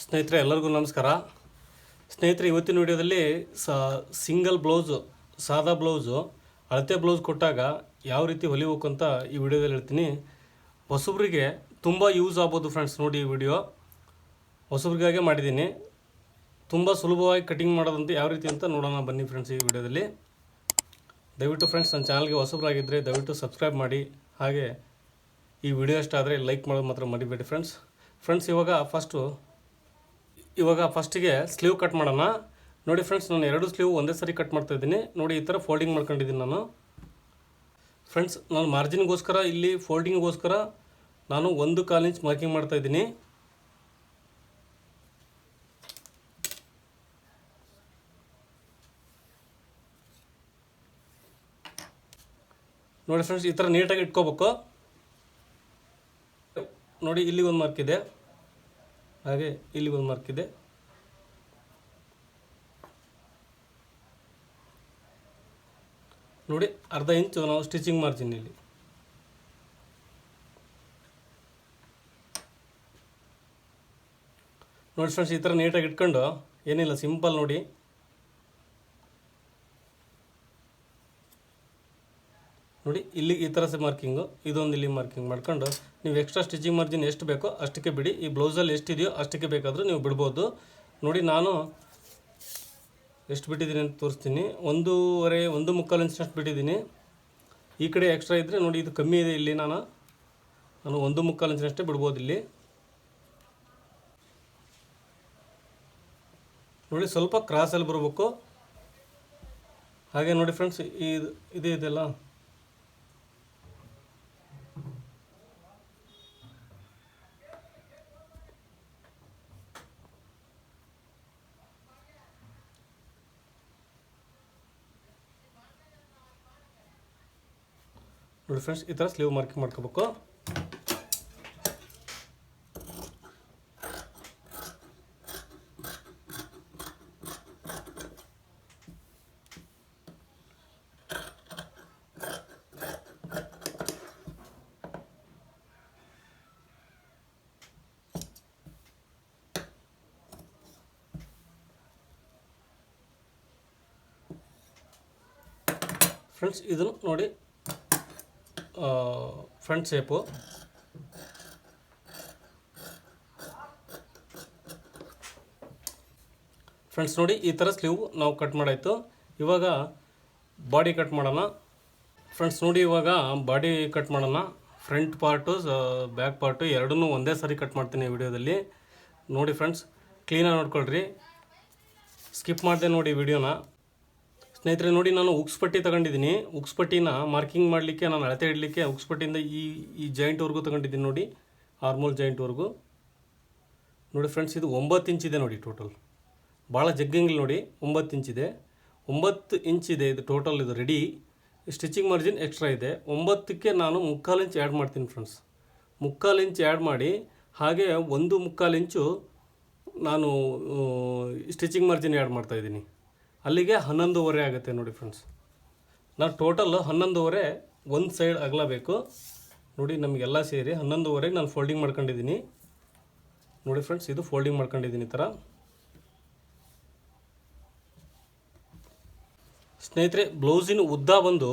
ಸ್ನೇಹಿತರೆ ಎಲ್ಲರಿಗೂ ನಮಸ್ಕಾರ. ಸ್ನೇಹಿತರೆ ಇವತ್ತಿನ ವಿಡಿಯೋದಲ್ಲಿ ಸಿಂಗಲ್ ಬ್ಲೌಸು ಸಾದಾ ಬ್ಲೌಸು ಅಳತೆ ಬ್ಲೌಸ್ ಕೊಟ್ಟಾಗ ಯಾವ ರೀತಿ ಹೊಲಿಬೇಕು ಅಂತ ಈ ವಿಡಿಯೋದಲ್ಲಿ ಹೇಳ್ತೀನಿ. ಹೊಸಬ್ರಿಗೆ ತುಂಬ ಯೂಸ್ ಆಗ್ಬೋದು ಫ್ರೆಂಡ್ಸ್. ನೋಡಿ ಈ ವಿಡಿಯೋ ಹೊಸಬ್ರಿಗಾಗೆ ಮಾಡಿದ್ದೀನಿ. ತುಂಬ ಸುಲಭವಾಗಿ ಕಟಿಂಗ್ ಮಾಡೋದಂತ ಯಾವ ರೀತಿ ಅಂತ ನೋಡೋಣ ಬನ್ನಿ ಫ್ರೆಂಡ್ಸ್. ಈ ವಿಡಿಯೋದಲ್ಲಿ ದಯವಿಟ್ಟು ಫ್ರೆಂಡ್ಸ್ ನನ್ನ ಚಾನಲ್ಗೆ ಹೊಸಬ್ರಾಗಿದ್ದರೆ ದಯವಿಟ್ಟು ಸಬ್ಸ್ಕ್ರೈಬ್ ಮಾಡಿ, ಹಾಗೆ ಈ ವಿಡಿಯೋ ಇಷ್ಟ ಆದರೆ ಲೈಕ್ ಮಾಡೋದು ಮಾತ್ರ ಮರಿಬೇಡಿ ಫ್ರೆಂಡ್ಸ್. ಇವಾಗ ಫಸ್ಟಿಗೆ ಸ್ಲೀವ್ ಕಟ್ ಮಾಡೋಣ. ನೋಡಿ ಫ್ರೆಂಡ್ಸ್, ನಾನು ಎರಡು ಸ್ಲೀವ್ ಒಂದೇ ಸರಿ ಕಟ್ ಮಾಡ್ತಾಯಿದ್ದೀನಿ. ನೋಡಿ ಈ ಥರ ಫೋಲ್ಡಿಂಗ್ ಮಾಡ್ಕೊಂಡಿದ್ದೀನಿ ನಾನು. ಫ್ರೆಂಡ್ಸ್, ನಾನು ಮಾರ್ಜಿನ್ಗೋಸ್ಕರ ಇಲ್ಲಿ ಫೋಲ್ಡಿಂಗ್ಗೋಸ್ಕರ ನಾನು 1/4 ಇಂಚ್ ಮಾರ್ಕಿಂಗ್ ಮಾಡ್ತಾಯಿದ್ದೀನಿ. ನೋಡಿ ಫ್ರೆಂಡ್ಸ್, ಈ ಥರ ನೀಟಾಗಿ ಇಟ್ಕೋಬೇಕು. ನೋಡಿ ಇಲ್ಲಿ ಒಂದು ಮಾರ್ಕ್ ಇದೆ, ಹಾಗೆ ಇಲ್ಲಿ ಒಂದು ಮಾರ್ಕ್ ಇದೆ. ನೋಡಿ ಅರ್ಧ ಇಂಚು ನಾವು ಸ್ಟಿಚಿಂಗ್ ಮಾರ್ಜಿನ್ ಇಲ್ಲಿ. ನೋಡಿ ಫ್ರೆಂಡ್ಸ್, ಈ ಥರ ನೀಟಾಗಿ ಇಟ್ಕೊಂಡು ಏನಿಲ್ಲ, ಸಿಂಪಲ್ ನೋಡಿ. ನೋಡಿ ಇಲ್ಲಿ ಈ ಥರ ಮಾರ್ಕಿಂಗು, ಇದೊಂದು ಇಲ್ಲಿ ಮಾರ್ಕಿಂಗ್ ಮಾಡ್ಕೊಂಡು ನೀವು ಎಕ್ಸ್ಟ್ರಾ ಸ್ಟಿಚಿಂಗ್ ಮಾರ್ಜಿನ್ ಎಷ್ಟು ಬೇಕೋ ಅಷ್ಟಕ್ಕೆ ಬಿಡಿ. ಈ ಬ್ಲೌಸಲ್ಲಿ ಎಷ್ಟಿದೆಯೋ ಅಷ್ಟಕ್ಕೆ ಬೇಕಾದರೂ ನೀವು ಬಿಡ್ಬೋದು. ನೋಡಿ ನಾನು ಎಷ್ಟು ಬಿಟ್ಟಿದ್ದೀನಿ ಅಂತ ತೋರಿಸ್ತೀನಿ. 1.25 ಇಂಚಿನಷ್ಟು ಬಿಟ್ಟಿದ್ದೀನಿ. ಈ ಕಡೆ ಎಕ್ಸ್ಟ್ರಾ ಇದ್ದರೆ ನೋಡಿ ಇದು ಕಮ್ಮಿ ಇದೆ, ಇಲ್ಲಿ ನಾನು 1.25 ಇಂಚಿನಷ್ಟೇ ಬಿಡ್ಬೋದು ಇಲ್ಲಿ. ನೋಡಿ ಸ್ವಲ್ಪ ಕ್ರಾಸಲ್ಲಿ ಬರಬೇಕು. ಹಾಗೆ ನೋಡಿ ಫ್ರೆಂಡ್ಸ್, ಇದೆಲ್ಲ ನೋಡಿ ಫ್ರೆಂಡ್ಸ್, ಈ ಥರ ಸ್ಲೀವ್ ಮಾರ್ಕಿಂಗ್ ಮಾಡ್ಕೋಬೇಕು. ಫ್ರೆಂಡ್ಸ್, ಇದನ್ನು ನೋಡಿ ಫ್ರಂಟ್ ಶೇಪು. ಫ್ರೆಂಡ್ಸ್ ನೋಡಿ ಈ ಥರ ಸ್ಲೀವ್ ನಾವು ಕಟ್ ಮಾಡಾಯಿತು. ಇವಾಗ ಬಾಡಿ ಕಟ್ ಮಾಡೋಣ. ಫ್ರೆಂಡ್ಸ್ ನೋಡಿ ಇವಾಗ ಬಾಡಿ ಕಟ್ ಮಾಡೋಣ. ಫ್ರಂಟ್ ಪಾರ್ಟು ಬ್ಯಾಕ್ ಪಾರ್ಟು ಎರಡನ್ನೂ ಒಂದೇ ಸಾರಿ ಕಟ್ ಮಾಡ್ತೀನಿ ಈ ವಿಡಿಯೋದಲ್ಲಿ. ನೋಡಿ ಫ್ರೆಂಡ್ಸ್, ಕ್ಲೀನಾಗಿ ನೋಡ್ಕೊಳ್ರಿ, ಸ್ಕಿಪ್ ಮಾಡಿದೆ ನೋಡಿ ವಿಡಿಯೋನ. ಸ್ನೇಹಿತರೆ ನೋಡಿ, ನಾನು ಉಕ್ಸ್ ಪಟ್ಟಿ ತಗೊಂಡಿದ್ದೀನಿ. ಉಕ್ಸ್ ಪಟ್ಟಿನ ಮಾರ್ಕಿಂಗ್ ಮಾಡಲಿಕ್ಕೆ, ನಾನು ಅಳತೆ ಇಡಲಿಕ್ಕೆ ಉಕ್ಸ್ ಪಟ್ಟಿಯಿಂದ ಈ ಜಾಯಿಂಟ್ವರೆಗೂ ತಗೊಂಡಿದ್ದೀನಿ. ನೋಡಿ ಆರ್ಮೋಲ್ ಜಾಯಿಂಟ್ವರೆಗೂ. ನೋಡಿ ಫ್ರೆಂಡ್ಸ್, ಇದು 9 ಇಂಚಿದೆ ನೋಡಿ ಟೋಟಲ್. ಭಾಳ ಜಗ್ಗಂಗಿಲ್ಲ ನೋಡಿ, 9 ಇಂಚಿದೆ. 9 ಇಂಚಿದೆ ಇದು ಟೋಟಲ್. ಇದು ರೆಡಿ. ಸ್ಟಿಚಿಂಗ್ ಮಾರ್ಜಿನ್ ಎಕ್ಸ್ಟ್ರಾ ಇದೆ. 9ಕ್ಕೆ ನಾನು 3/4 ಇಂಚ್ ಆ್ಯಡ್ ಮಾಡ್ತೀನಿ ಫ್ರೆಂಡ್ಸ್. 3/4 ಇಂಚ್ ಆ್ಯಡ್ ಮಾಡಿ, ಹಾಗೆ 1/4 ಇಂಚು ನಾನು ಸ್ಟಿಚಿಂಗ್ ಮಾರ್ಜಿನ್ ಆ್ಯಡ್ ಮಾಡ್ತಾಯಿದ್ದೀನಿ. ಅಲ್ಲಿಗೆ 11.5 ಆಗುತ್ತೆ ನೋಡಿ ಫ್ರೆಂಡ್ಸ್. ನಾನು ಟೋಟಲ್ 11.5 ಒಂದು ಸೈಡ್ ಅಗಲ ಬೇಕು. ನೋಡಿ ನಮಗೆಲ್ಲ ಸೇರಿ 11.5 ನಾನು ಫೋಲ್ಡಿಂಗ್ ಮಾಡ್ಕೊಂಡಿದ್ದೀನಿ. ನೋಡಿ ಫ್ರೆಂಡ್ಸ್, ಇದು ಫೋಲ್ಡಿಂಗ್ ಮಾಡ್ಕೊಂಡಿದ್ದೀನಿ ಈ ಥರ. ಸ್ನೇಹಿತರೆ, ಬ್ಲೌಸಿನ ಉದ್ದ ಬಂದು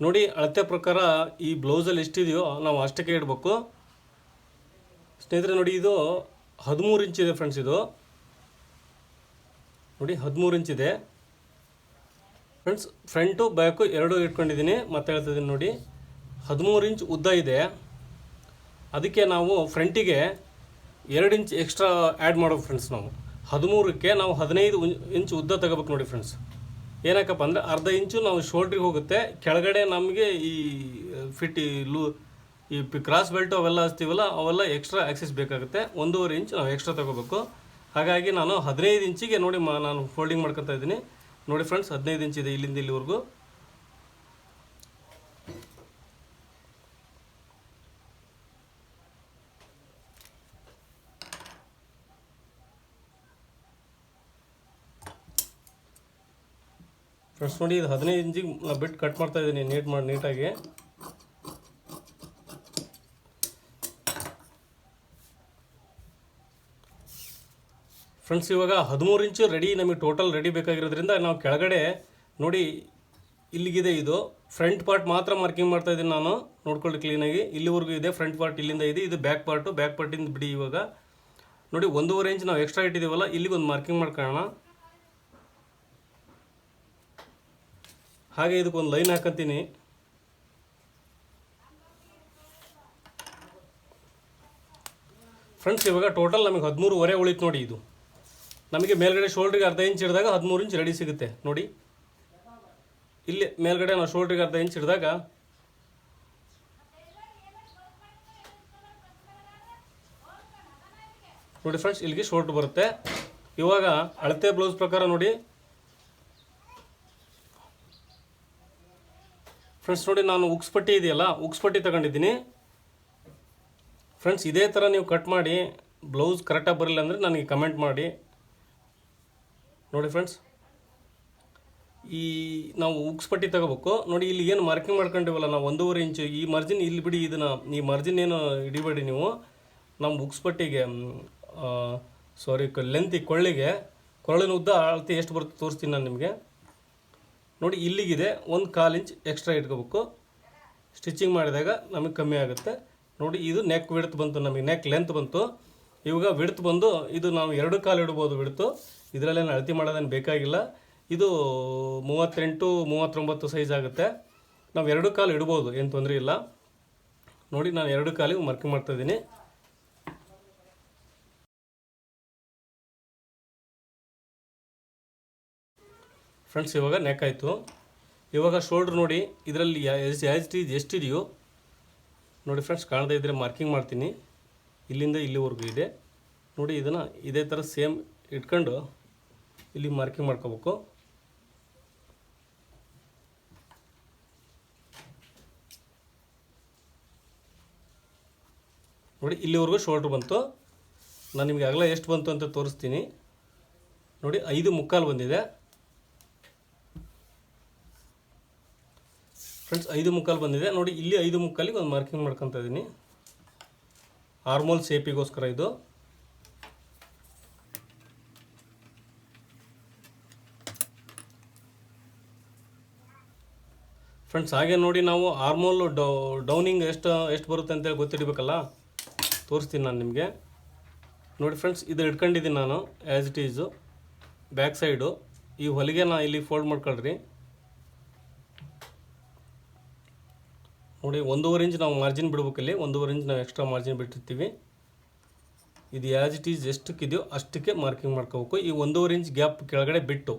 ನೋಡಿ ಅಳತೆ ಪ್ರಕಾರ ಈ ಬ್ಲೌಸಲ್ಲಿ ಎಷ್ಟಿದೆಯೋ ನಾವು ಅಷ್ಟಕ್ಕೆ ಇಡಬೇಕು. ಸ್ನೇಹಿತರೆ ನೋಡಿ, ಇದು 13 ಇಂಚಿದೆ ಫ್ರೆಂಡ್ಸ್. ಇದು ನೋಡಿ 13 ಇಂಚಿದೆ ಫ್ರೆಂಡ್ಸ್. ಫ್ರಂಟು ಬ್ಯಾಕು ಎರಡೂ ಇಟ್ಕೊಂಡಿದ್ದೀನಿ. ಮತ್ತೆ ಹೇಳ್ತಿದ್ದೀನಿ ನೋಡಿ, 13 ಇಂಚ್ ಉದ್ದ ಇದೆ. ಅದಕ್ಕೆ ನಾವು ಫ್ರಂಟಿಗೆ 2 ಇಂಚ್ ಎಕ್ಸ್ಟ್ರಾ ಆ್ಯಡ್ ಮಾಡೋದು ಫ್ರೆಂಡ್ಸ್. ನಾವು 13ಕ್ಕೆ ನಾವು 15 ಇಂಚ್ ಉದ್ದ ತಗೋಬೇಕು ನೋಡಿ ಫ್ರೆಂಡ್ಸ್. ಏನಕ್ಕಪ್ಪ ಅಂದರೆ ಅರ್ಧ ಇಂಚು ನಾವು ಶೋಲ್ಡ್ರಿಗೆ ಹೋಗುತ್ತೆ. ಕೆಳಗಡೆ ನಮಗೆ ಈ ಕ್ರಾಸ್ ಬೆಲ್ಟು ಅವೆಲ್ಲ ಹಚ್ತೀವಲ್ಲ, ಅವೆಲ್ಲ ಎಕ್ಸ್ಟ್ರಾ ಆಕ್ಸೆಸ್ ಬೇಕಾಗುತ್ತೆ. 1.5 ಇಂಚ್ ನಾವು ಎಕ್ಸ್ಟ್ರಾ ತಗೋಬೇಕು. ಹಾಗಾಗಿ ನಾನು 15 ಇಂಚಿಗೆ ನೋಡಿ ನಾನು ಫೋಲ್ಡಿಂಗ್ ಮಾಡ್ಕೊತಾ ಇದ್ದೀನಿ. ನೋಡಿ ಫ್ರೆಂಡ್ಸ್, 15 ಇಂಚ್ ಇದೆ ಇಲ್ಲಿಂದ ಇಲ್ಲಿವರೆಗೂ. ಫ್ರೆಂಡ್ಸ್ ನೋಡಿ, ಇದು 15 ಇಂಚಿಗೆ ಬಿಟ್ಟು ಕಟ್ ಮಾಡ್ತಾ ಇದ್ದೀನಿ ನೀಟಾಗಿ. ಫ್ರೆಂಡ್ಸ್ ಇವಾಗ 13 ಇಂಚು ರೆಡಿ ನಮಗೆ ಟೋಟಲ್ ರೆಡಿ ಬೇಕಾಗಿರೋದ್ರಿಂದ ನಾವು ಕೆಳಗಡೆ ನೋಡಿ ಇಲ್ಲಿಗಿದೆ, ಇದು ಫ್ರಂಟ್ ಪಾರ್ಟ್ ಮಾತ್ರ ಮಾರ್ಕಿಂಗ್ ಮಾಡ್ತಾ ಇದ್ದೀನಿ ನಾನು, ನೋಡ್ಕೊಳ್ಳಿ ಕ್ಲೀನಾಗಿ. ಇಲ್ಲಿವರೆಗೂ ಇದೆ ಫ್ರಂಟ್ ಪಾರ್ಟ್, ಇಲ್ಲಿಂದ ಇದೆ, ಇದು ಬ್ಯಾಕ್ ಪಾರ್ಟಿಂದ ಬಿಡಿ. ಇವಾಗ ನೋಡಿ 1.5 ಇಂಚ್ ನಾವು ಎಕ್ಸ್ಟ್ರಾ ಇಟ್ಟಿದ್ದೀವಲ್ಲ, ಇಲ್ಲಿಗೆ ಒಂದು ಮಾರ್ಕಿಂಗ್ ಮಾಡ್ಕೊಳ್ಳೋಣ. ಹಾಗೆ ಇದಕ್ಕೊಂದು ಲೈನ್ ಹಾಕಂತೀನಿ. ಫ್ರೆಂಡ್ಸ್ ಇವಾಗ ಟೋಟಲ್ ನಮಗೆ 13.5 ಉಳಿತು ನೋಡಿ. ಇದು ನಮಗೆ ಮೇಲ್ಗಡೆ ಶೋಲ್ಡ್ರಿಗೆ ಅರ್ಧ ಇಂಚ್ ಹಿಡಿದಾಗ 13 ಇಂಚ್ ರೆಡಿ ಸಿಗುತ್ತೆ ನೋಡಿ. ಇಲ್ಲಿ ಮೇಲ್ಗಡೆ ನಾವು ಶೋಲ್ಡ್ರಿಗೆ ಅರ್ಧ ಇಂಚ್ ಹಿಡಿದಾಗ ನೋಡಿ ಫ್ರೆಂಡ್ಸ್ ಇಲ್ಲಿಗೆ ಶೋಲ್ಡ್ರ್ ಬರುತ್ತೆ. ಇವಾಗ ಅಳತೆ ಬ್ಲೌಸ್ ಪ್ರಕಾರ ನೋಡಿ ಫ್ರೆಂಡ್ಸ್, ನೋಡಿ ನಾನು ಉಕ್ಸ್ ಪಟ್ಟಿ ಇದೆಯಲ್ಲ, ಉಕ್ಸ್ ಪಟ್ಟಿ ತಗೊಂಡಿದ್ದೀನಿ ಫ್ರೆಂಡ್ಸ್. ಇದೇ ಥರ ನೀವು ಕಟ್ ಮಾಡಿ ಬ್ಲೌಸ್ ಕರೆಕ್ಟಾಗಿ ಬರಲಿಲ್ಲ ಅಂದರೆ ನನಗೆ ಕಮೆಂಟ್ ಮಾಡಿ. ನೋಡಿ ಫ್ರೆಂಡ್ಸ್, ಈ ನಾವು ಉಕ್ಸ್ ಪಟ್ಟಿ ತಗೋಬೇಕು ನೋಡಿ. ಇಲ್ಲಿ ಏನು ಮಾರ್ಕಿಂಗ್ ಮಾಡ್ಕೊಂಡಿವಲ್ಲ ನಾವು 1.5 ಇಂಚು, ಈ ಮಾರ್ಜಿನ್ ಇಲ್ಲಿ ಬಿಡಿ, ಇದನ್ನು ಈ ಮಾರ್ಜಿನ್ ಏನು ಹಿಡಿಬೇಡಿ ನೀವು. ನಮ್ಮ ಉಕ್ಸ್ ಪಟ್ಟಿಗೆ ಲೆಂತ್ ಕೊರಳಿನ ಉದ್ದ ಅಳತೆ ಎಷ್ಟು ಬರುತ್ತೆ ತೋರಿಸ್ತೀನಿ ನಾನು ನಿಮಗೆ. ನೋಡಿ ಇಲ್ಲಿಗಿದೆ, 1/4 ಇಂಚ್ ಎಕ್ಸ್ಟ್ರಾ ಇಟ್ಕೋಬೇಕು. ಸ್ಟಿಚಿಂಗ್ ಮಾಡಿದಾಗ ನಮಗೆ ಕಮ್ಮಿ ಆಗುತ್ತೆ ನೋಡಿ. ಇದು ನೆಕ್ ವಿಡ್ತ್ ಬಂತು, ನಮಗೆ ನೆಕ್ ಲೆಂತ್ ಬಂತು. ಇವಾಗ ವಿಡ್ತ್ ಬಂದು ಇದು ನಾವು 2/4 ಇಡ್ಬೋದು ವಿಡ್ತು. ಇದರಲ್ಲೇನು ಅಳತೆ ಮಾಡೋದೇನು ಬೇಕಾಗಿಲ್ಲ. ಇದು 38-39 ಸೈಜ್ ಆಗುತ್ತೆ. ನಾವು 2/4 ಇಡ್ಬೋದು, ಏನು ತೊಂದರೆ ಇಲ್ಲ. ನೋಡಿ ನಾನು 2/4 ಮಾರ್ಕಿಂಗ್ ಮಾಡ್ತಾಯಿದ್ದೀನಿ. ಫ್ರೆಂಡ್ಸ್ ಇವಾಗ ನೆಕ್ ಆಯಿತು. ಇವಾಗ ಶೋಲ್ಡ್ರ್ ನೋಡಿ, ಇದರಲ್ಲಿ ಎಷ್ಟಿದೆಯೋ ನೋಡಿ ಫ್ರೆಂಡ್ಸ್, ಕಾಣದೇ ಇದ್ದರೆ ಮಾರ್ಕಿಂಗ್ ಮಾಡ್ತೀನಿ. ಇಲ್ಲಿಂದ ಇಲ್ಲಿವರೆಗೂ ಇದೆ ನೋಡಿ. ಇದನ್ನು ಇದೇ ಥರ ಸೇಮ್ ಇಟ್ಕೊಂಡು ಇಲ್ಲಿ ಮಾರ್ಕಿಂಗ್ ಮಾಡ್ಕೋಬೇಕು. ನೋಡಿ ಇಲ್ಲಿವರೆಗೂ ಶೋಲ್ಡ್ರ್ ಬಂತು. ನಾನು ನಿಮಗೆ ಅಗಲ ಎಷ್ಟು ಬಂತು ಅಂತ ತೋರಿಸ್ತೀನಿ ನೋಡಿ. 5.75 ಬಂದಿದೆ ಫ್ರೆಂಡ್ಸ್, 5.75 ಬಂದಿದೆ ನೋಡಿ. ಇಲ್ಲಿ 5.75ಗೆ ಒಂದು ಮಾರ್ಕಿಂಗ್ ಮಾಡ್ಕೊತಾ ಇದ್ದೀನಿ, ಆರ್ಮೋಲ್ ಶೇಪಿಗೋಸ್ಕರ ಇದು. ಫ್ರೆಂಡ್ಸ್ ಹಾಗೆ ನೋಡಿ, ನಾವು ಆರ್ಮೋಲ್ ಡೌನಿಂಗ್ ಎಷ್ಟು ಬರುತ್ತೆ ಅಂತೇಳಿ ಗೊತ್ತಿಡಬೇಕಲ್ಲ, ತೋರಿಸ್ತೀನಿ ನಾನು ನಿಮಗೆ. ನೋಡಿ ಫ್ರೆಂಡ್ಸ್, ಇದು ಇಟ್ಕೊಂಡಿದ್ದೀನಿ ನಾನು as it Yesu. Back side ಈ ಹೊಲಿಗೆ ಇಲ್ಲಿ ಫೋಲ್ಡ್ ಮಾಡ್ಕೊಳ್ರಿ ನೋಡಿ. 1.5 ಇಂಚ್ ನಾವು ಮಾರ್ಜಿನ್ ಬಿಡ್ಬೇಕಲ್ಲಿ, 1.5 ಇಂಚ್ ನಾವು ಎಕ್ಸ್ಟ್ರಾ ಮಾರ್ಜಿನ್ ಬಿಟ್ಟಿರ್ತೀವಿ. ಇದು ಆ್ಯಸ್ ಇಟ್ ಈಸ್ ಎಷ್ಟಕ್ಕಿದೆಯೋ ಅಷ್ಟಕ್ಕೆ ಮಾರ್ಕಿಂಗ್ ಮಾಡ್ಕೋಬೇಕು. ಈ 1.5 ಇಂಚ್ ಗ್ಯಾಪ್ ಕೆಳಗಡೆ ಬಿಟ್ಟು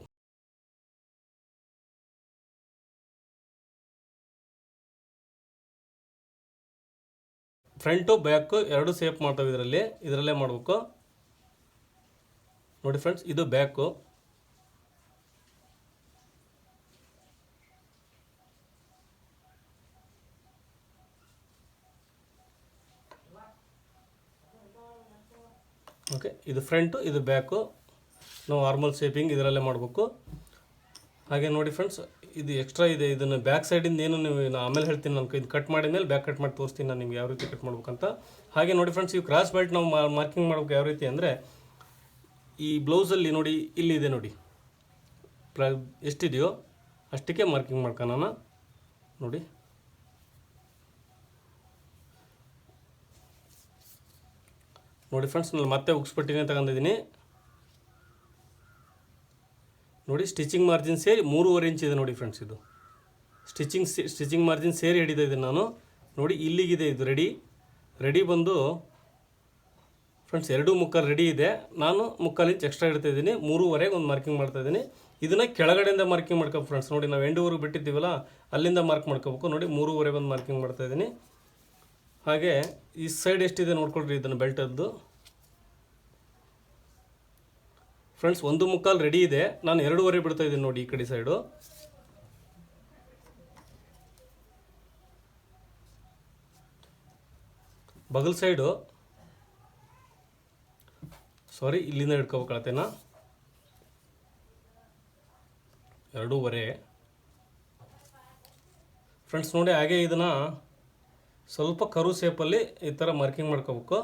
ಫ್ರಂಟು ಬ್ಯಾಕು ಎರಡು ಸೇಪ್ ಮಾಡ್ತೇವೆ ಇದರಲ್ಲೇ ಮಾಡಬೇಕು ನೋಡಿ ಫ್ರೆಂಡ್ಸ್. ಇದು ಬ್ಯಾಕು, ಓಕೆ. ಇದು ಫ್ರಂಟು, ಇದು ಬ್ಯಾಕು. ನಾವು ಆರ್ಮಲ್ ಶೇಪಿಂಗ್ ಇದರಲ್ಲೇ ಮಾಡಬೇಕು. ಹಾಗೆ ನೋಡಿ ಫ್ರೆಂಡ್ಸ್, ಇದು ಎಕ್ಸ್ಟ್ರಾ ಇದೆ, ಇದನ್ನು ಬ್ಯಾಕ್ ಸೈಡಿಂದ ಏನು ನೀವು ಆಮೇಲೆ ಹೇಳ್ತೀನಿ ನಾನು. ಇದು ಕಟ್ ಮಾಡಿದ ಮೇಲೆ ಬ್ಯಾಕ್ ಕಟ್ ಮಾಡಿ ತೋರಿಸ್ತೀನಿ ನಾನು ನಿಮ್ಗೆ ಯಾವ ರೀತಿ ಕಟ್ ಮಾಡ್ಬೇಕಂತ. ಹಾಗೆ ನೋಡಿ ಫ್ರೆಂಡ್ಸ್, ಈ ಕ್ರಾಸ್ ಬೆಲ್ಟ್ ನಾವು ಮಾರ್ಕಿಂಗ್ ಮಾಡ್ಬೇಕು ಯಾವ ರೀತಿ ಅಂದರೆ, ಈ ಬ್ಲೌಸಲ್ಲಿ ನೋಡಿ ಇಲ್ಲಿದೆ ನೋಡಿ, ಎಷ್ಟಿದೆಯೋ ಅಷ್ಟಕ್ಕೆ ಮಾರ್ಕಿಂಗ್ ಮಾಡ್ಕೊಳ್ಳೋಣ ನೋಡಿ. ನೋಡಿ ಫ್ರೆಂಡ್ಸ್, ನಾನು ಮತ್ತೆ ಉಕ್ಸ್ ಪಟ್ಟಿನೇ ತಗೊಂಡಿದ್ದೀನಿ ನೋಡಿ. ಸ್ಟಿಚಿಂಗ್ ಮಾರ್ಜಿನ್ ಸೇರಿ 3.5 ಇಂಚ್ ಇದೆ ನೋಡಿ ಫ್ರೆಂಡ್ಸ್. ಇದು ಸ್ಟಿಚಿಂಗ್ ಮಾರ್ಜಿನ್ ಸೇರಿ ಹಿಡಿತಾ ಇದ್ದೀನಿ ನಾನು ನೋಡಿ. ಇಲ್ಲಿಗಿದೆ ಇದು ರೆಡಿ ಬಂದು ಫ್ರೆಂಡ್ಸ್ 2.75 ರೆಡಿ ಇದೆ. ನಾನು 3/4 ಇಂಚ್ ಎಕ್ಸ್ಟ್ರಾ ಇಡ್ತಾ ಇದ್ದೀನಿ. 3.5ಗೆ ಒಂದು ಮಾರ್ಕಿಂಗ್ ಮಾಡ್ತಾ ಇದ್ದೀನಿ. ಇದನ್ನು ಕೆಳಗಡೆಯಿಂದ ಮಾರ್ಕಿಂಗ್ ಮಾಡ್ಕೋಬೇಕು ಫ್ರೆಂಡ್ಸ್ ನೋಡಿ. ನಾವು ಎಂಡೂವರೆಗೆ ಬಿಟ್ಟಿದ್ದೀವಲ್ಲ, ಅಲ್ಲಿಂದ ಮಾರ್ಕ್ ಮಾಡ್ಕೋಬೇಕು ನೋಡಿ. 3.5ಗೆ ಒಂದು ಮಾರ್ಕಿಂಗ್ ಮಾಡ್ತಾ ಇದ್ದೀನಿ. ಹಾಗೆ ಈ ಸೈಡ್ ಎಷ್ಟಿದೆ ನೋಡ್ಕೊಳ್ರಿ ಇದನ್ನು ಬೆಲ್ಟದ್ದು ಫ್ರೆಂಡ್ಸ್. 1.75 ರೆಡಿ ಇದೆ, ನಾನು 2.5 ಬಿಡ್ತಾ ಇದ್ದೀನಿ ನೋಡಿ. ಈ ಕಡೆ ಸೈಡು ಬಗಲ್ ಸೈಡು ಇಲ್ಲಿಂದ ಹಿಡ್ಕೋಬೇಕಳತ್ತೇನಾ 2.5 ಫ್ರೆಂಡ್ಸ್ ನೋಡಿ. ಹಾಗೆ ಇದನ್ನು ಸ್ವಲ್ಪ ಕರು ಶೇಪಲ್ಲಿ ಈ ಥರ ಮಾರ್ಕಿಂಗ್ ಮಾಡ್ಕೋಬೇಕು.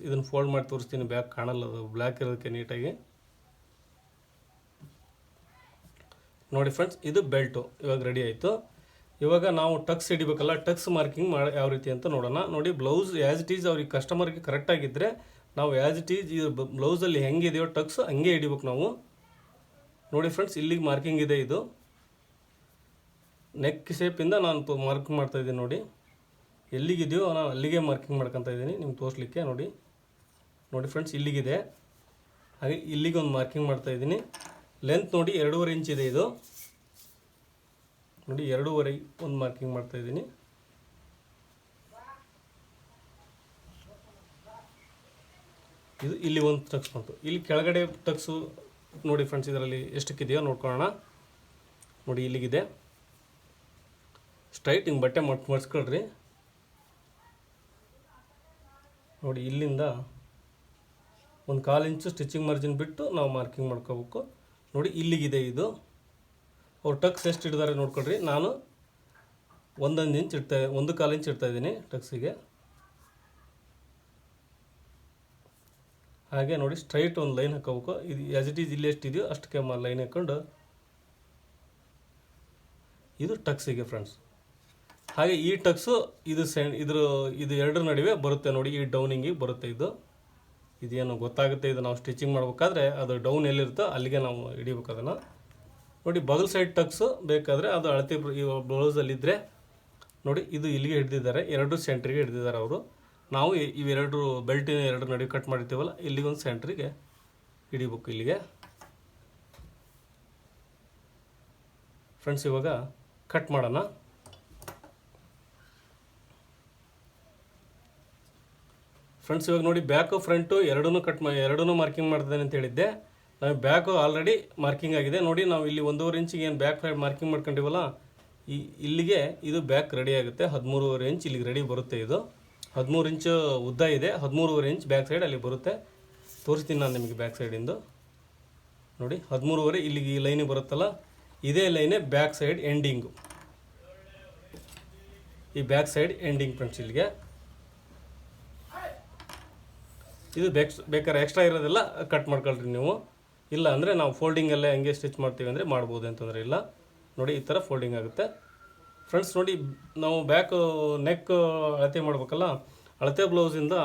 ಇದನ್ನು ಫೋಲ್ಡ್ ಮಾಡಿ ತೋರಿಸ್ತೀನಿ, ಬ್ಯಾಕ್ ಕಾಣಲ್ಲ, ಅದು ಬ್ಲ್ಯಾಕ್ ಇರೋದಕ್ಕೆ ನೀಟಾಗಿ. ನೋಡಿ ಫ್ರೆಂಡ್ಸ್, ಇದು ಬೆಲ್ಟು ಇವಾಗ ರೆಡಿ ಆಯಿತು. ಇವಾಗ ನಾವು ಟಕ್ಸ್ ಹಿಡಿಬೇಕಲ್ಲ, ಟಕ್ಸ್ ಮಾರ್ಕಿಂಗ್ ಮಾಡಿ ಯಾವ ರೀತಿ ಅಂತ ನೋಡೋಣ. ನೋಡಿ, ಬ್ಲೌಸ್ ಆ್ಯಸ್ ಇಟ್ ಈಸ್ ಅವ್ರಿಗೆ ಕಸ್ಟಮರ್ಗೆ ಕರೆಕ್ಟಾಗಿದ್ದರೆ ನಾವು ಆ್ಯಸ್ ಇಟ್ ಈಸ್ ಈ ಬ್ಲೌಸಲ್ಲಿ ಹೆಂಗಿದೆಯೋ ಟಕ್ಸ್ ಹಂಗೆ ಹಿಡಿಬೇಕು ನಾವು. ನೋಡಿ ಫ್ರೆಂಡ್ಸ್, ಇಲ್ಲಿಗೆ ಮಾರ್ಕಿಂಗ್ ಇದೆ. ಇದು ನೆಕ್ ಶೇಪಿಂದ ನಾನು ಮಾರ್ಕ್ ಮಾಡ್ತಾಯಿದ್ದೀನಿ. ನೋಡಿ, ಎಲ್ಲಿಗಿದೆಯೋ ನಾನು ಅಲ್ಲಿಗೆ ಮಾರ್ಕಿಂಗ್ ಮಾಡ್ಕೊತಾ ಇದ್ದೀನಿ ನಿಮ್ಗೆ ತೋರಿಸ್ಲಿಕ್ಕೆ. ನೋಡಿ ನೋಡಿ ಫ್ರೆಂಡ್ಸ್, ಇಲ್ಲಿಗಿದೆ. ಹಾಗೆ ಇಲ್ಲಿಗೆ ಒಂದು ಮಾರ್ಕಿಂಗ್ ಮಾಡ್ತಾಯಿದ್ದೀನಿ. ಲೆಂತ್ ನೋಡಿ 2.5 ಇಂಚ್ ಇದೆ ಇದು. ನೋಡಿ 2.5 ಒಂದು ಮಾರ್ಕಿಂಗ್ ಮಾಡ್ತಾಯಿದ್ದೀನಿ. ಇದು ಇಲ್ಲಿ ಒಂದು ಟಕ್ಸ್ ಬಂತು. ಇಲ್ಲಿ ಕೆಳಗಡೆ ಟಕ್ಸು ನೋಡಿ ಫ್ರೆಂಡ್ಸ್, ಇದರಲ್ಲಿ ಎಷ್ಟಕ್ಕಿದೆಯೋ ನೋಡ್ಕೊಳ್ಳೋಣ. ನೋಡಿ, ಇಲ್ಲಿಗಿದೆ. ಸ್ಟ್ರೈಟ್ ಹಿಂಗೆ ಬಟ್ಟೆ ಮಡ್ಸ್ಕೊಳ್ರಿ. ನೋಡಿ, ಇಲ್ಲಿಂದ 1/4 ಇಂಚು ಸ್ಟಿಚಿಂಗ್ ಮಾರ್ಜಿನ್ ಬಿಟ್ಟು ನಾವು ಮಾರ್ಕಿಂಗ್ ಮಾಡ್ಕೋಬೇಕು. ನೋಡಿ, ಇಲ್ಲಿಗಿದೆ ಇದು. ಅವ್ರು ಟಕ್ಸ್ ಎಷ್ಟು ಇಡ್ತಾರೆ ನೋಡ್ಕೊಳ್ರಿ. ನಾನು 1 ಇಂಚ್ 1/4 ಇಂಚ್ ಇಡ್ತಾಯಿದ್ದೀನಿ ಟಕ್ಸಿಗೆ. ಹಾಗೆ ನೋಡಿ, ಸ್ಟ್ರೈಟ್ ಒಂದು ಲೈನ್ ಹಾಕೋಬೇಕು. ಇದು ಆ್ಯಸ್ ಇಟ್ ಈಸ್ ಇಲ್ಲಿ ಎಷ್ಟಿದೆಯೋ ಅಷ್ಟಕ್ಕೆ ಲೈನ್ ಹಾಕ್ಕೊಂಡು ಇದು ಟಕ್ಸಿಗೆ ಫ್ರೆಂಡ್ಸ್. ಹಾಗೆ ಈ ಟಕ್ಸು ಇದು ಎರಡರ ನಡುವೆ ಬರುತ್ತೆ. ನೋಡಿ, ಈ ಡೌನಿಂಗಿಗೆ ಬರುತ್ತೆ. ಇದೇನು ಗೊತ್ತಾಗುತ್ತೆ. ಇದು ನಾವು ಸ್ಟಿಚಿಂಗ್ ಮಾಡ್ಬೇಕಾದ್ರೆ ಅದು ಡೌನ್ ಎಲ್ಲಿರುತ್ತೋ ಅಲ್ಲಿಗೆ ನಾವು ಹಿಡಿಬೇಕು ಅದನ್ನು. ನೋಡಿ, ಬಗಲ್ ಸೈಡ್ ಟಕ್ಸು ಬೇಕಾದರೆ ಅದು ಅಳತೆ ಈ ಬ್ಲೌಸಲ್ಲಿದ್ದರೆ ನೋಡಿ, ಇದು ಇಲ್ಲಿಗೆ ಹಿಡಿದಿದ್ದಾರೆ, 2 ಸೆಂಟ್ರಿಗೆ ಹಿಡಿದಿದ್ದಾರೆ ಅವರು. ನಾವು ಇವೆರಡು ಬೆಲ್ಟಿನ 2 ನಡುವೆ ಕಟ್ ಮಾಡಿರ್ತೀವಲ್ಲ, ಇಲ್ಲಿಗೊಂದು ಸೆಂಟ್ರಿಗೆ ಹಿಡಿಬೇಕು ಇಲ್ಲಿಗೆ. ಫ್ರೆಂಡ್ಸ್, ಇವಾಗ ಕಟ್ ಮಾಡೋಣ. ಫ್ರೆಂಡ್ಸ್, ಇವಾಗ ನೋಡಿ, ಬ್ಯಾಕು ಫ್ರಂಟು ಎರಡೂ ಮಾರ್ಕಿಂಗ್ ಮಾಡ್ತಿದ್ದೇನೆ ಅಂತ ಹೇಳಿದ್ದೆ. ನಾವು ಬ್ಯಾಕು ಆಲ್ರೆಡಿ ಮಾರ್ಕಿಂಗ್ ಆಗಿದೆ. ನೋಡಿ, ನಾವು ಇಲ್ಲಿ 1.5 ಇಂಚಿಗೆ ಏನು ಬ್ಯಾಕ್ ಸೈಡ್ ಮಾರ್ಕಿಂಗ್ ಮಾಡ್ಕೊಂಡಿವಲ್ಲ, ಇಲ್ಲಿಗೆ ಇದು ಬ್ಯಾಕ್ ರೆಡಿ ಆಗುತ್ತೆ. 13.5 ಇಂಚ್ ಇಲ್ಲಿಗೆ ರೆಡಿ ಬರುತ್ತೆ. ಇದು 13 ಇಂಚು ಉದ್ದ ಇದೆ, 13.5 ಇಂಚ್ ಬ್ಯಾಕ್ ಸೈಡ್ ಅಲ್ಲಿ ಬರುತ್ತೆ. ತೋರಿಸ್ತೀನಿ ನಾನು ನಿಮಗೆ ಬ್ಯಾಕ್ ಸೈಡಿಂದು. ನೋಡಿ, 13.5 ಇಲ್ಲಿಗೆ ಈ ಲೈನಿಗೆ ಬರುತ್ತಲ್ಲ, ಇದೇ ಲೈನೇ ಬ್ಯಾಕ್ ಸೈಡ್ ಎಂಡಿಂಗು. ಈ ಬ್ಯಾಕ್ ಸೈಡ್ ಎಂಡಿಂಗ್ ಫ್ರೆಂಡ್ಸ್ ಇಲ್ಲಿಗೆ. ಇದು ಬೇಕಾದ್ರೆ ಎಕ್ಸ್ಟ್ರಾ ಇರೋದೆಲ್ಲ ಕಟ್ ಮಾಡ್ಕೊಳ್ರಿ ನೀವು. ಇಲ್ಲ ಅಂದರೆ ನಾವು ಫೋಲ್ಡಿಂಗಲ್ಲೇ ಹಂಗೆ ಸ್ಟಿಚ್ ಮಾಡ್ತೀವಿ ಅಂದರೆ ಮಾಡ್ಬೋದು, ಅಂತಂದರೆ ಇಲ್ಲ. ನೋಡಿ, ಈ ಥರ ಫೋಲ್ಡಿಂಗ್ ಆಗುತ್ತೆ ಫ್ರೆಂಡ್ಸ್. ನೋಡಿ, ನಾವು ಬ್ಯಾಕ್ ನೆಕ್ ಅಳತೆ ಮಾಡ್ಬೇಕಲ್ಲ, ಅಳತೆ ಬ್ಲೌಸಿಂದ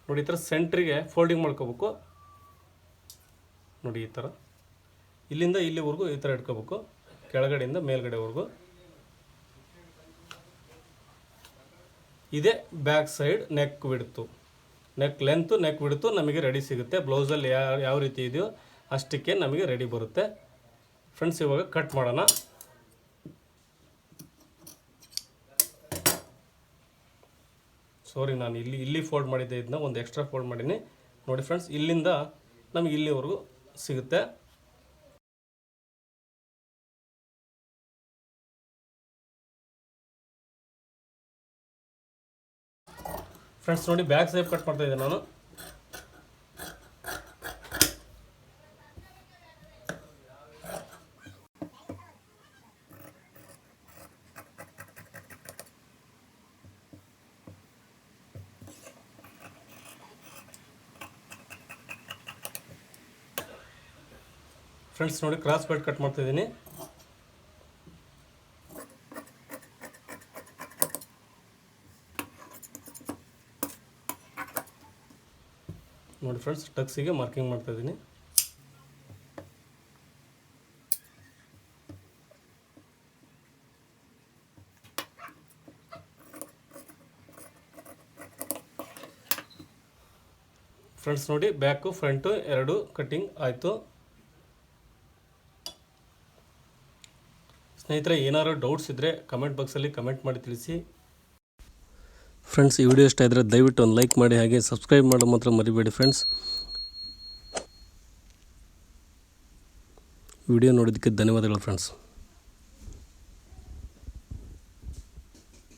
ನೋಡಿ ಈ ಥರ ಸೆಂಟ್ರಿಗೆ ಫೋಲ್ಡಿಂಗ್ ಮಾಡ್ಕೋಬೇಕು. ನೋಡಿ, ಈ ಥರ ಇಲ್ಲಿಂದ ಇಲ್ಲಿವರೆಗೂ ಈ ಥರ ಇಟ್ಕೋಬೇಕು, ಕೆಳಗಡೆಯಿಂದ ಮೇಲ್ಗಡೆವರೆಗೂ. ಇದೇ ಬ್ಯಾಕ್ ಸೈಡ್ ನೆಕ್ ಬಿಡ್ತು, ನೆಕ್ ಲೆಂತು, ನೆಕ್ ಬಿಡ್ತು ನಮಗೆ ರೆಡಿ ಸಿಗುತ್ತೆ. ಬ್ಲೌಸಲ್ಲಿ ಯಾವ ರೀತಿ ಇದೆಯೋ ಅಷ್ಟಕ್ಕೆ ನಮಗೆ ರೆಡಿ ಬರುತ್ತೆ ಫ್ರೆಂಡ್ಸ್. ಇವಾಗ ಕಟ್ ಮಾಡೋಣ. ಸಾರಿ, ನಾನು ಇಲ್ಲಿ ಫೋಲ್ಡ್ ಮಾಡಿದ್ದೆ, ಇದನ್ನ ಒಂದು ಎಕ್ಸ್ಟ್ರಾ ಫೋಲ್ಡ್ ಮಾಡೀನಿ. ನೋಡಿ ಫ್ರೆಂಡ್ಸ್, ಇಲ್ಲಿಂದ ನಮಗೆ ಇಲ್ಲಿವರೆಗೂ ಸಿಗುತ್ತೆ. ಫ್ರೆಂಡ್ಸ್, ನೋಡಿ, ಬ್ಯಾಕ್ ಸೈಡ್ ಕಟ್ ಮಾಡ್ತಾ ಇದ್ದೆ ನಾನು. ಫ್ರೆಂಡ್ಸ್, ನೋಡಿ, ಕ್ರಾಸ್ ಬೆಲ್ಟ್ ಕಟ್ ಮಾಡ್ತಾ ಇದ್ದೀನಿ. ನೋಡಿ ಫ್ರೆಂಡ್ಸ್, ಟಕ್ಸಿಗೆ ಮಾರ್ಕಿಂಗ್ ಮಾಡ್ತಾ ಇದ್ದೀನಿ. ಫ್ರೆಂಡ್ಸ್, ನೋಡಿ, ಬ್ಯಾಕು ಫ್ರಂಟು 2 ಕಟ್ಟಿಂಗ್ ಆಯಿತು. ಸ್ನೇಹಿತರೆ, ಏನಾದರೂ ಡೌಟ್ಸ್ ಇದ್ದರೆ ಕಮೆಂಟ್ ಬಾಕ್ಸಲ್ಲಿ ಕಮೆಂಟ್ ಮಾಡಿ ತಿಳಿಸಿ. ಫ್ರೆಂಡ್ಸ್, ಈ ವಿಡಿಯೋ ಇಷ್ಟ ಇದ್ದರೆ ದಯವಿಟ್ಟು ಒಂದು ಲೈಕ್ ಮಾಡಿ, ಹಾಗೆ ಸಬ್ಸ್ಕ್ರೈಬ್ ಮಾಡೋದು ಮಾತ್ರ ಮರಿಬೇಡಿ ಫ್ರೆಂಡ್ಸ್. ವಿಡಿಯೋ ನೋಡೋದಕ್ಕೆ ಧನ್ಯವಾದಗಳು ಫ್ರೆಂಡ್ಸ್.